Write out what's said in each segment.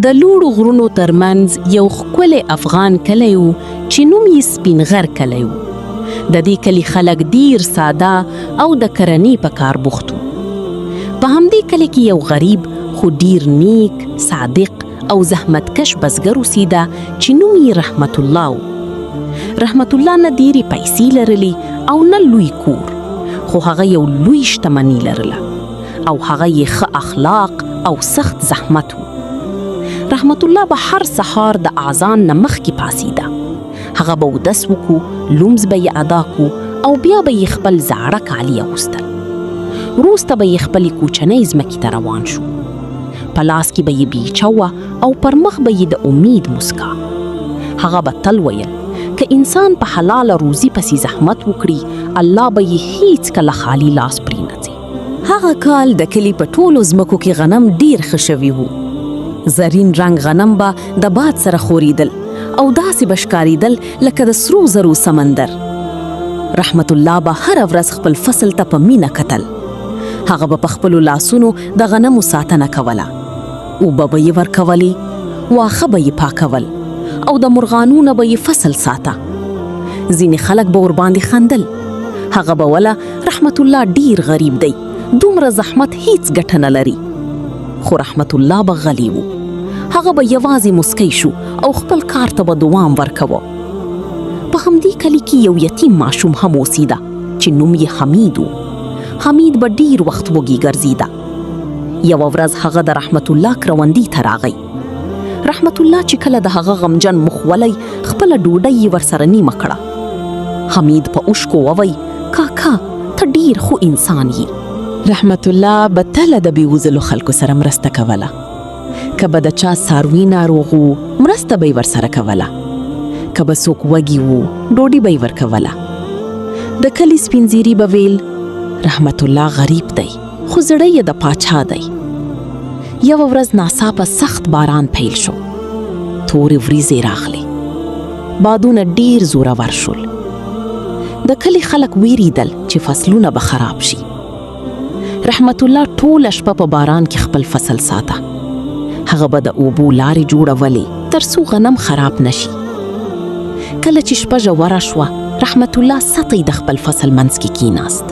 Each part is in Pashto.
د لوړو غرونو ترمنځ یو ښکلی افغان کلی و چې نوم یې سپین غر کلی و. د دې کلي خلک ډیر ساده او د کرنې په کار بوخت وو. په همدې کلي کې یو غریب خو ډیر نیک، صادق او زحمتکش بزګر اوسېده چې نوم یې رحمت الله و. رحمت الله نه ډیرې پیسې لرلې او نه لوی کور، خو هغه یو لوی شتمني لرله او هغه یې ښه اخلاق او سخت زحمت و. رحمت الله به هر سهار د اذان نه مخکې پاڅېده. هغه به اودس وکړو، لمونځ به یې ادا کړو او بیا به یې خپل زاړه کالي اغوستل. وروسته به یې خپلې کوچنۍ ځمکې ته روان شو. په لاس کې به یې بیلچه وه او پر مخ به یې د امید مسکا. هغه به تل ویل که انسان په حلاله روزي پسې زحمت وکړي، الله به یې هیڅکله خالي لاس پرې نه ځي. هغه کال د کلي په ټولو ځمکو کې غنم ډیر ښه شوي وو. زرین رنگ غنم به د باد سره خوریدل او داسې به ښکارېدل لکه د سرو زرو سمندر. رحمت الله به هره ورځ خپل فصل ته په مینه کتل. هغه به په خپلو لاسونو د غنمو ساتنه کوله. اوبه به یې ورکولې، واښه به یې پاکول او د مرغانو نه به یې فصل ساته. ځینې خلک به ورباندې خندل. هغه به وله رحمت الله ډیر غریب دی، دومره زحمت هیڅ ګټه نه لري. خو رحمت الله به غلی و. هغه به یوازې مسکی شو او خپل کار ته به دوام ورکوه. په همدې کلي کې یو یتیم ماشوم هم اوسېده چې نوم یې حمید و. حمید به ډیر وخت وږی ګرځېده. یوه ورځ هغه د رحمت الله کروندې ته راغی. رحمت الله چې کله د هغه غمجن مخ ولی، خپله ډوډۍ یې ورسره نیمه کړه. حمید په اوښکو ووی: کاکا، ته ډیر خو انسان یې. رحمت الله به تله د بېوزلو خلکو سره مرسته کوله. که به د چا څاروي ناروغ و، مرسته به یې ورسره کوله. که به څوک وږي و، ډوډۍ به یې ورکوله. د کلي سپین زیري به ویل: رحمت الله غریب دی، خو زړه یې د پاچا دی. یوه ورځ ناڅاپه سخت باران پیل شو. تورې وریځې راغلې. بادونه ډیر زورور شول. د کلي خلک ویریدل چې فصلونه به خراب شي. رحمت الله ټوله شپه په باران کې خپل فصل ساته. هغه به د اوبو لارې جوړولې تر څو غنم خراب نشي. کله چې شپه ژوره شوه، رحمت الله سطحی د خپل فصل منځ کې کیناست.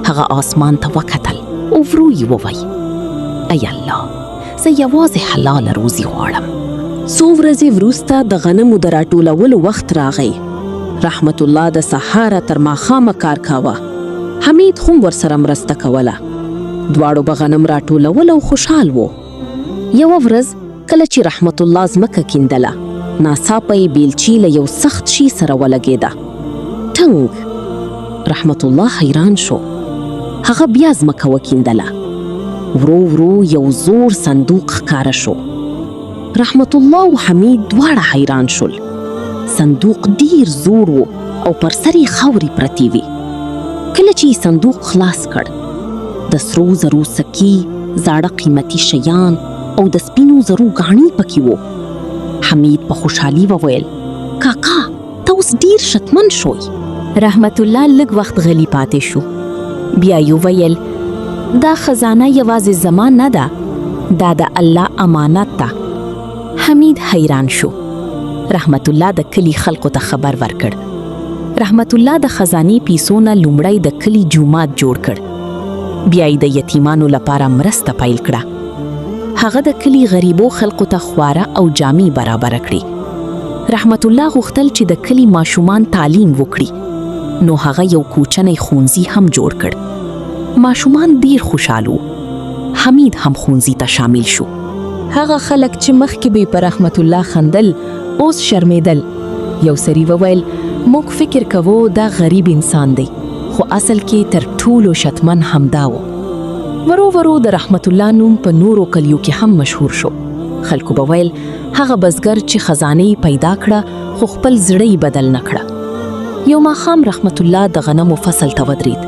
هغه آسمان ته وکتل او ورو یې ووی: ای الله، زه یوازې حلاله روزي غواړم. څو ورځې وروسته د غنمو د راټولولو وخت راغی. رحمت الله د سهاره تر ماښامه کار کاوه. حمید هم ورسره مرسته کوله. دواړو به غنم راټولول او خوشحال وو. یوه ورځ کله چې رحمت الله ځمکه کیندله، ناڅاپه یې بیلچې له یو سخت شي سره ولګېده. ټنګ! رحمت الله حیران شو. هغه بیا ځمکه وکیندله. ورو ورو یو زوړ صندوق ښکاره شو. رحمت الله او حمید دواړه حیران شول. صندوق ډیر زوړ و او پر سر یې خاورې پرتې وې. کله چې صندوق خلاص کړ، د سرو زرو سکې، زاړه قیمتي شیان او د سپینو زرو ګاڼې پکې وو. حمید په خوشحالي وویل: کاکا، ته اوس ډیر شتمن شوی. رحمت الله لږ وخت غلی پاتې شو. بیا یې وویل: دا خزانه یوازې زما نه ده، دا د الله امانت ده. حمید حیران شو. رحمت الله د کلي خلکو ته خبر ورکړ. رحمت الله د خزانې پیسو نه لومړی د کلي جومات جوړ کړ. بیا یې د یتیمانو لپاره مرسته پیل کړه. هغه د کلي غریبو خلکو ته خواره او جامې برابر کړې. رحمت الله غوښتل چې د کلي ماشومان تعلیم وکړي، نو هغه یو کوچنی ښوونځي هم جوړ کړ. ماشومان ډیر خوشاله وو. حمید هم ښوونځي ته شامل شو. هغه خلک چې مخکې به پر رحمت الله خندل، اوس شرمېدل. یو سړي وویل: موږ فکر کوو دا غریب انسان دی، خو اصل کې تر ټولو شتمن همدا و. ورو ورو د رحمت الله نوم په نورو کلیو کې هم مشهور شو. خلکو به ویل: هغه بزګر چې خزانه پیدا کړه، خو خپل زړه بدل نه کړه. یو ماښام رحمت الله د غنمو فصل ته ودرېد.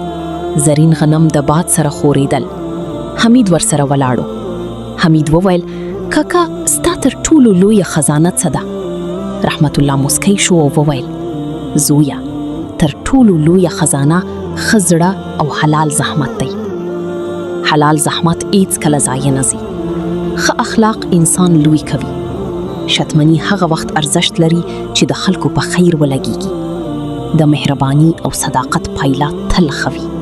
زرین غنم د باد سره خوریدل. حمید ورسره ولاړو. حمید وویل: کاکا، ستا تر ټولو لویه خزانه څه ده؟ رحمت الله مسکی شو او وویل: زویا، تر ټولو لویه خزانه خزړه او حلال زحمت دی. حلال زحمت هیڅ کله ضایع نه ځي. ښه اخلاق انسان لوی کوي. شتمني هغه وخت ارزښت لري چې د خلکو په خیر ولګيږي. د مهرباني او صداقت پایله تل ښه وي.